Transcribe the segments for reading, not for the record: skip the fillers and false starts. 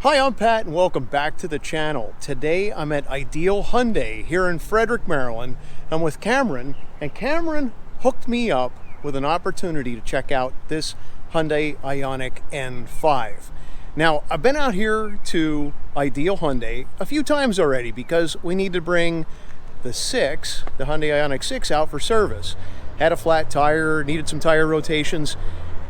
Hi, I'm Pat and welcome back to the channel. Today I'm at Ideal Hyundai here in Frederick, Maryland. I'm with Cameron, and Cameron hooked me up with an opportunity to check out this Hyundai Ioniq N5. Now, I've been out here to Ideal Hyundai a few times already because we need to bring the Hyundai Ioniq 6 out for service. Had a flat tire, needed some tire rotations.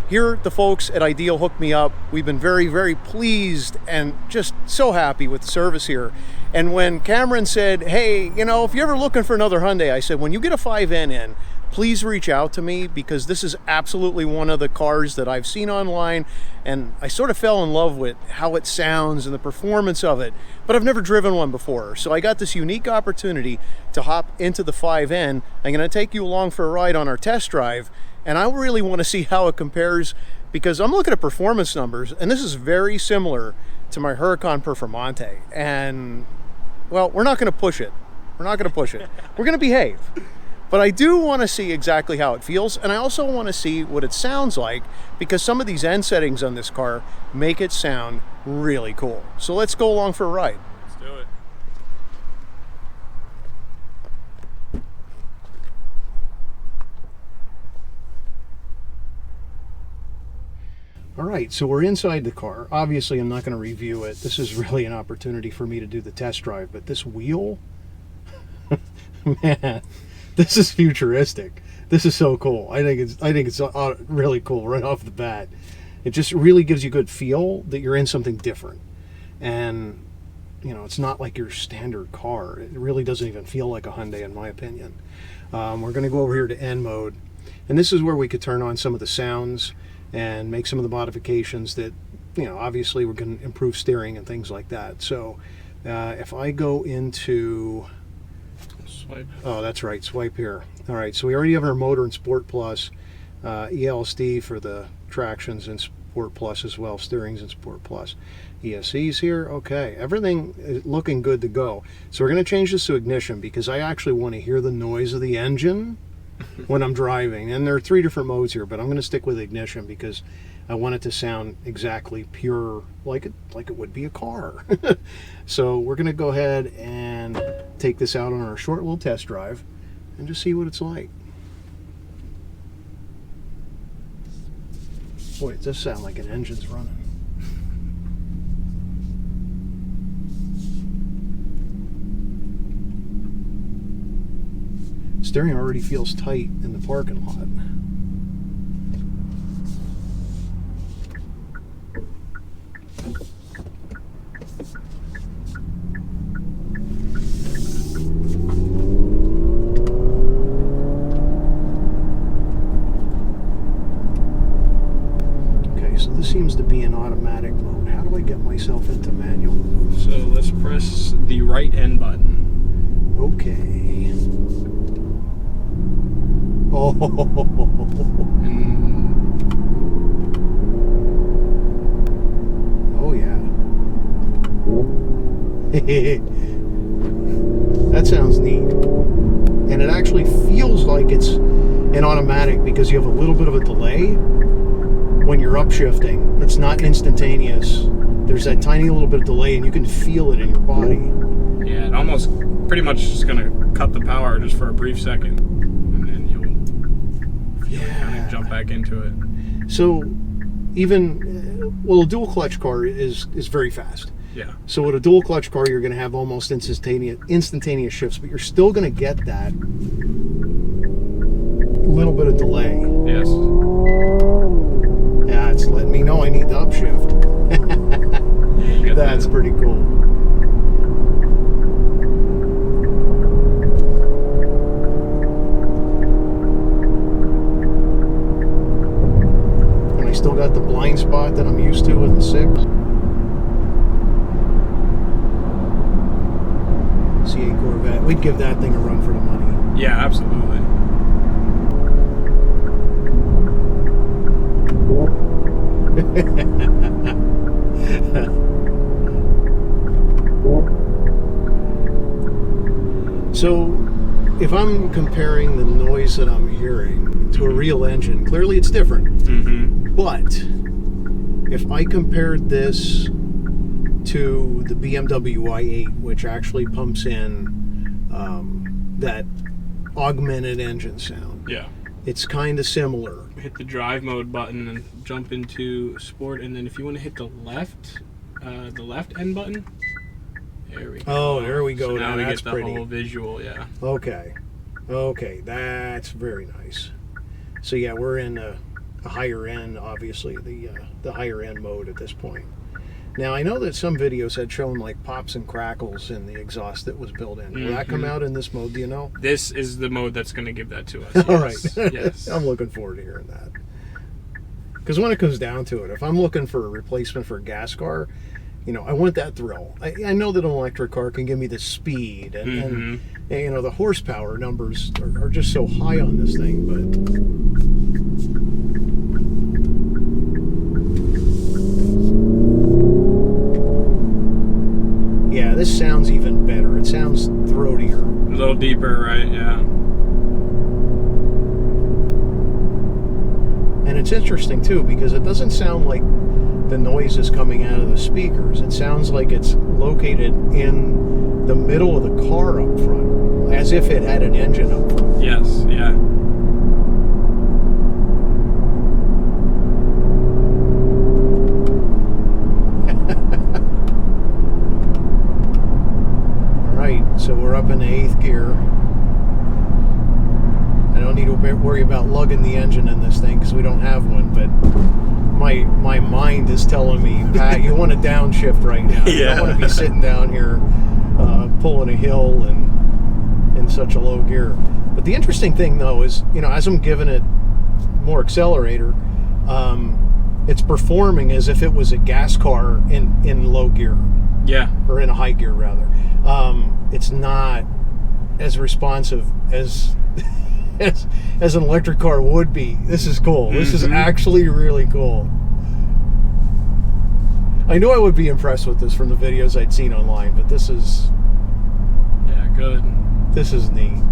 Here, the folks at Ideal hooked me up. We've been very, very pleased and just so happy with the service here. And when Cameron said, hey, you know, if you're ever looking for another Hyundai, I said, when you get a 5N in, please reach out to me because this is absolutely one of the cars that I've seen online and I sort of fell in love with how it sounds and the performance of it, but I've never driven one before. So I got this unique opportunity to hop into the 5N. I'm gonna take you along for a ride on our test drive, and I really want to see how it compares because I'm looking at performance numbers and this is very similar to my Huracan Performante. And well, we're not going to push it. We're not going to push it. We're going to behave. But I do want to see exactly how it feels, and I also want to see what it sounds like because some of these end settings on this car make it sound really cool. So let's go along for a ride. Let's do it. All right, so we're inside the car. Obviously, I'm not going to review it. This is really an opportunity for me to do the test drive, but this wheel, man, this is futuristic. This is so cool. I think it's really cool right off the bat. It just really gives you a good feel that you're in something different. And, you know, it's not like your standard car. It really doesn't even feel like a Hyundai, in my opinion. We're going to go over here to N mode. And this is where we could turn on some of the sounds and make some of the modifications that, you know, obviously we're going to improve steering and things like that. So if I go into Swipe. Oh, that's right, swipe here. All right, so we already have our motor in Sport Plus, ELSD for the tractions in Sport Plus as well, steering's in Sport Plus. ESC's here, okay, everything is looking good to go. So we're going to change this to ignition because I actually want to hear the noise of the engine when I'm driving. And there are 3 different modes here, but I'm going to stick with ignition because I want it to sound exactly pure, like it would be a car. So we're going to go ahead and take this out on our short little test drive and just see what it's like. Boy, it does sound like an engine's running. Steering already feels tight in the parking lot. Okay, so this seems to be in automatic mode. How do I get myself into manual mode? So let's press the right N button. Okay. Oh. Oh yeah. That sounds neat. And it actually feels like it's an automatic because you have a little bit of a delay when you're upshifting. It's not instantaneous. There's that tiny little bit of delay and you can feel it in your body. Yeah, it almost pretty much just gonna cut the power just for a brief second. Kind of jump back into it. So even, well, a dual clutch car is very fast. Yeah. So with a dual clutch car, you're going to have almost instantaneous shifts, but you're still going to get that little bit of delay. Yes. Yeah, it's letting me know I need the upshift. Yeah, that's pretty cool. Still got the blind spot that I'm used to with the 6. C8 Corvette. We'd give that thing a run for the money. Yeah, absolutely. So if I'm comparing the noise that I'm hearing to a real engine, clearly it's different. Mm-hmm. But if I compared this to the BMW i8, which actually pumps in that augmented engine sound. Yeah. It's kind of similar. Hit the drive mode button and jump into sport, and then if you want to hit the left end button, there we go. Oh, there we go. So now we that's get the pretty. whole visual, yeah. Okay, that's very nice. So yeah, we're in a higher end, obviously the higher end mode at this point. Now I know that some videos had shown like pops and crackles in the exhaust that was built in. Will that come out in this mode? Do you know? This is the mode that's going to give that to us. All yes. right. Yes. I'm looking forward to hearing that. Because when it comes down to it, if I'm looking for a replacement for a gas car, you know, I want that thrill. I know that an electric car can give me the speed and you know, the horsepower numbers are just so high on this thing, but yeah, this sounds even better. It sounds throatier. A little deeper, right? Yeah. And it's interesting too, because it doesn't sound like the noise is coming out of the speakers. It sounds like it's located in the middle of the car up front, as if it had an engine up front. Yes, yeah. So we're up in the 8th gear. I don't need to worry about lugging the engine in this thing because we don't have one, but my mind is telling me, Pat, you want to downshift right now. You don't want to be sitting down here pulling a hill and in such a low gear. But the interesting thing though is, you know, as I'm giving it more accelerator, it's performing as if it was a gas car in low gear. Yeah. Or in a high gear rather. It's not as responsive as as an electric car would be. This is cool. This is actually really cool. I knew I would be impressed with this from the videos I'd seen online, but this is good. This is neat.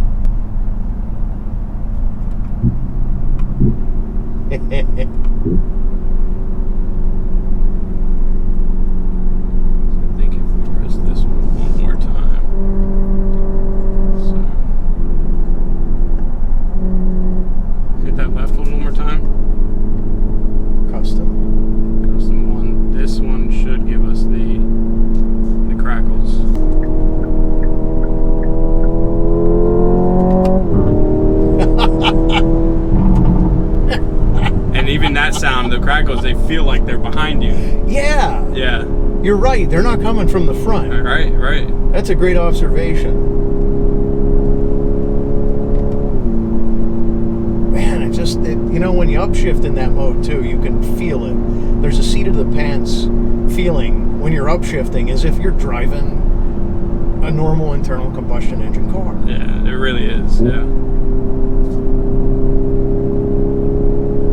Sound, the crackles, they feel like they're behind you. Yeah. Yeah. You're right. They're not coming from the front. Right, right. That's a great observation. Man, you know, when you upshift in that mode too, you can feel it. There's a seat of the pants feeling when you're upshifting as if you're driving a normal internal combustion engine car. Yeah, it really is. Yeah.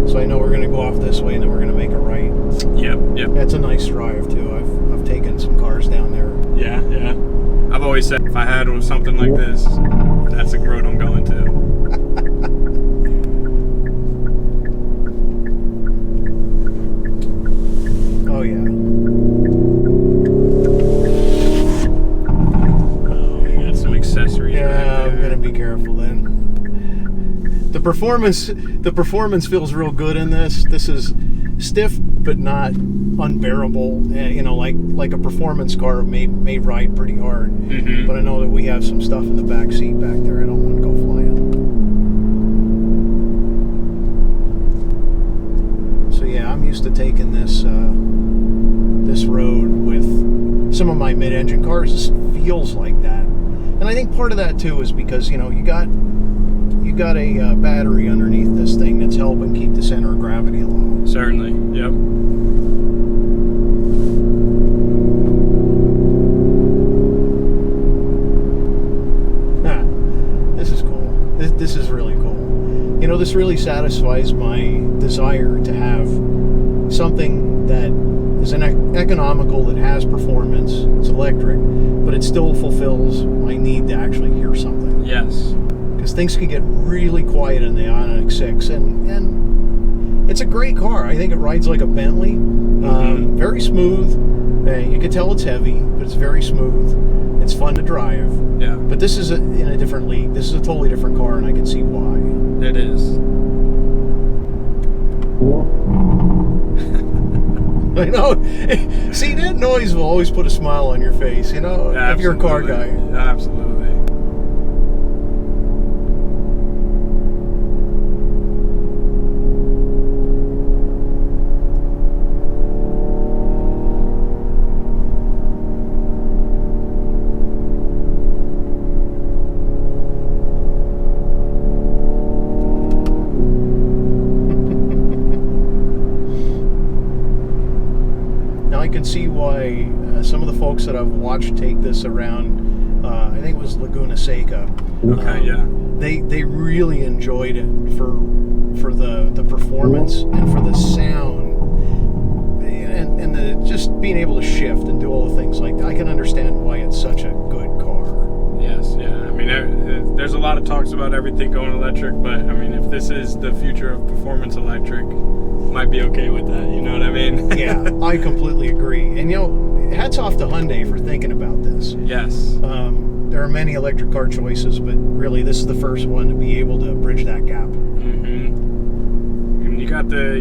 So I know we're going to go off this way and then we're going to make a right. Yep. That's a nice drive too. I've taken some cars down there. Yeah. I've always said if I had something like this, that's the road I'm going to. Oh yeah. Oh, we got some accessories. Yeah, right I'm going to be careful then. The performance feels real good in this. This is stiff but not unbearable. You know, like a performance car may ride pretty hard. But I know that we have some stuff in the back seat back there. I don't want to go flying. So yeah, I'm used to taking this this road with some of my mid-engine cars. It feels like that, and I think part of that too is because, you know, you got a battery underneath this thing that's helping keep the center of gravity low. Certainly, yep. This is cool. This is really cool. You know, this really satisfies my desire to have something that is economical, that has performance, it's electric, but it still fulfills my need to actually hear something. Yes. Because things can get really quiet in the Ioniq 6, and it's a great car. I think it rides like a Bentley. Very smooth. You can tell it's heavy, but it's very smooth. It's fun to drive. Yeah. But this is in a different league. This is a totally different car, and I can see why. It is. I know. See, that noise will always put a smile on your face, you know, if you're a car guy. Absolutely. I can see why some of the folks that I've watched take this around, I think it was Laguna Seca. Okay, yeah. They really enjoyed it for the performance and for the sound and the just being able to shift and do all the things like that. I can understand why it's such a good car. Yes, yeah. I mean, there's a lot of talks about everything going electric, but I mean, if this is the future of performance electric, might be okay with that, you know what I mean? Yeah, I completely agree. And you know, hats off to Hyundai for thinking about this. Yes. There are many electric car choices, but really this is the first one to be able to bridge that gap. Mm-hmm. And you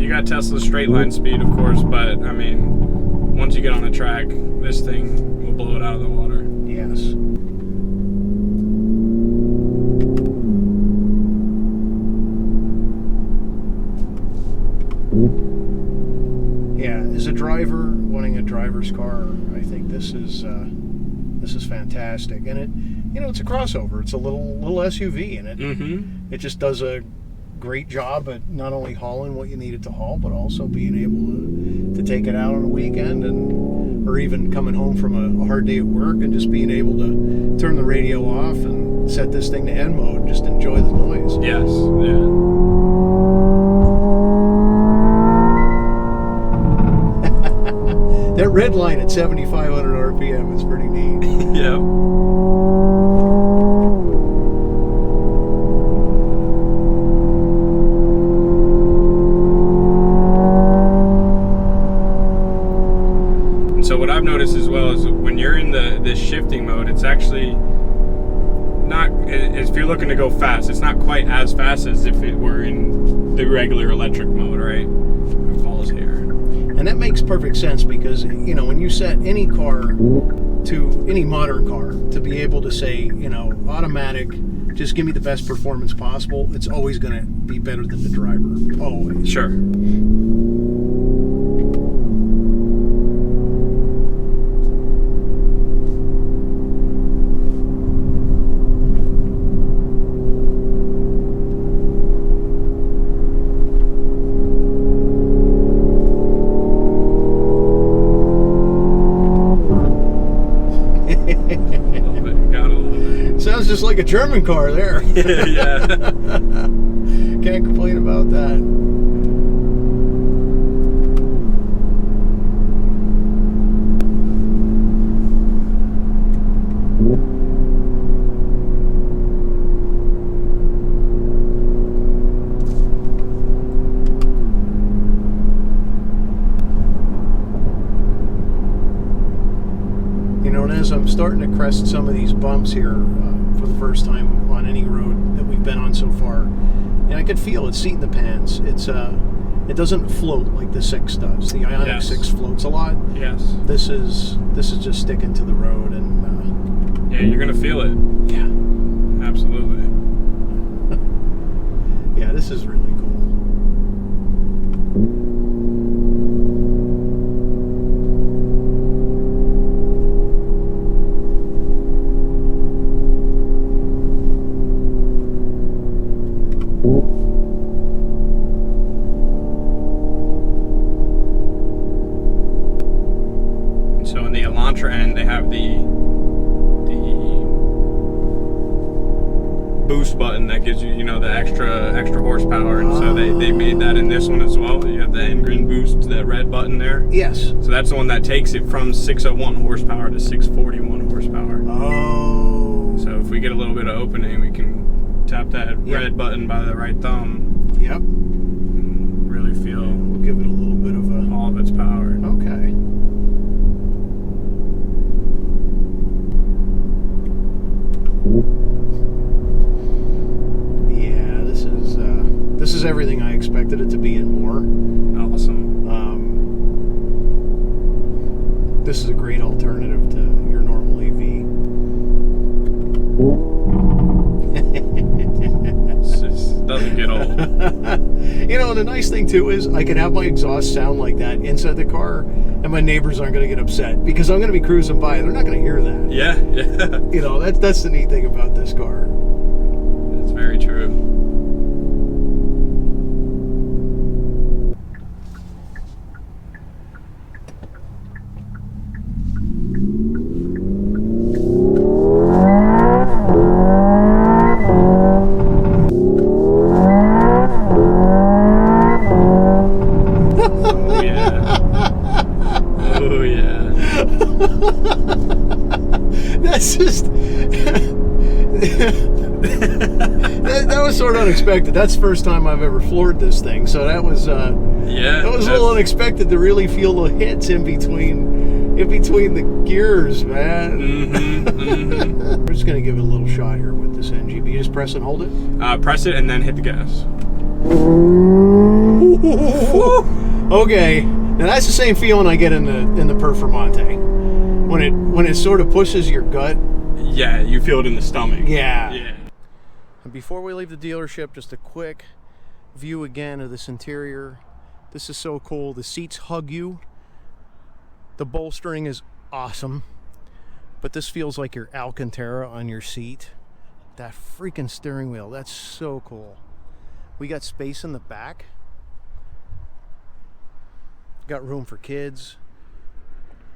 got Tesla's straight line speed, of course, but I mean, once you get on a track, this thing will blow it out of the water. Yes. Yeah, as a driver, wanting a driver's car, I think this is fantastic. And it, you know, it's a crossover. It's a little SUV, and it just does a great job at not only hauling what you need it to haul, but also being able to take it out on a weekend, and or even coming home from a hard day at work and just being able to turn the radio off and set this thing to N mode and just enjoy the noise. Yes, yeah. That red line at 7,500 RPM is pretty neat. Yeah. And so what I've noticed as well is when you're in this shifting mode, it's actually not, if you're looking to go fast, it's not quite as fast as if it were in the regular electric mode, right? It falls here. And that makes perfect sense because, you know, when you set any car to any modern car to be able to say, you know, automatic, just give me the best performance possible, it's always going to be better than the driver. Always. Sure. Sounds just like a German car there. Yeah. Can't complain about that. You know, and as I'm starting to crest some of these bumps here for the first time on any road that we've been on so far, and I could feel it seat in the pants. It's it doesn't float like the 6 does. The Ioniq 6 floats a lot. Yes. This is just sticking to the road, and yeah, you're gonna feel it. Yeah, absolutely. Yeah, this is really cool. So in the Elantra end, they have the boost button that gives you, you know, the extra horsepower, and so they made that in this one as well. You have the N-Green boost, that red button there. Yes. So that's the one that takes it from 601 horsepower to 641 horsepower. Oh. So if we get a little bit of opening, we can tap that red button by the right thumb. Yep. And really feel. We'll give it a little bit of all of its power. Okay. great alternative to your normal EV. It just doesn't get old. You know, and the nice thing too is I can have my exhaust sound like that inside the car, and my neighbors aren't going to get upset because I'm going to be cruising by. They're not going to hear that. Yeah, yeah. You know, that's the neat thing about this car. That's very true. Oh yeah. Oh yeah. That's just that was sort of unexpected. That's the first time I've ever floored this thing, so that was Yeah. that was a little unexpected to really feel the hits in between the gears, man. We're just gonna give it a little shot here with this NGB. You just press and hold it. Press it and then hit the gas. Okay, now that's the same feeling I get in the Performante when it sort of pushes your gut. Yeah, you feel it in the stomach. Yeah. Yeah. And before we leave the dealership, just a quick view again of this interior. This is so cool. The seats hug you. The bolstering is awesome. But this feels like your Alcantara on your seat. That freaking steering wheel, that's so cool. We got space in the back. Got room for kids.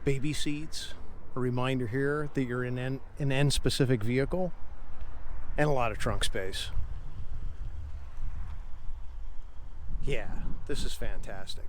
Baby seats. A reminder here that you're in an N-specific vehicle. And a lot of trunk space. Yeah, this is fantastic.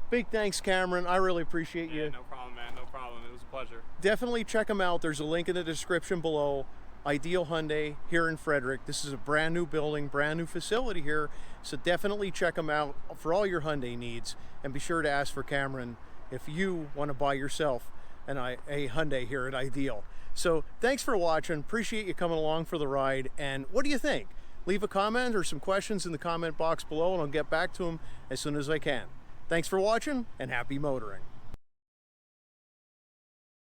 Big thanks, Cameron. I really appreciate you. Yeah, no problem, man. No problem. It was a pleasure. Definitely check them out. There's a link in the description below. Ideal Hyundai here in Frederick. This is a brand new building, brand new facility here. So definitely check them out for all your Hyundai needs. And be sure to ask for Cameron if you want to buy yourself a Hyundai here at Ideal. So thanks for watching. Appreciate you coming along for the ride. And what do you think? Leave a comment or some questions in the comment box below, and I'll get back to them as soon as I can. Thanks for watching, and happy motoring.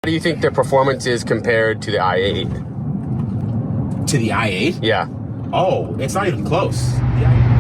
How do you think the performance is compared to the i8? To the i8? Yeah. Oh, it's not even close. The i8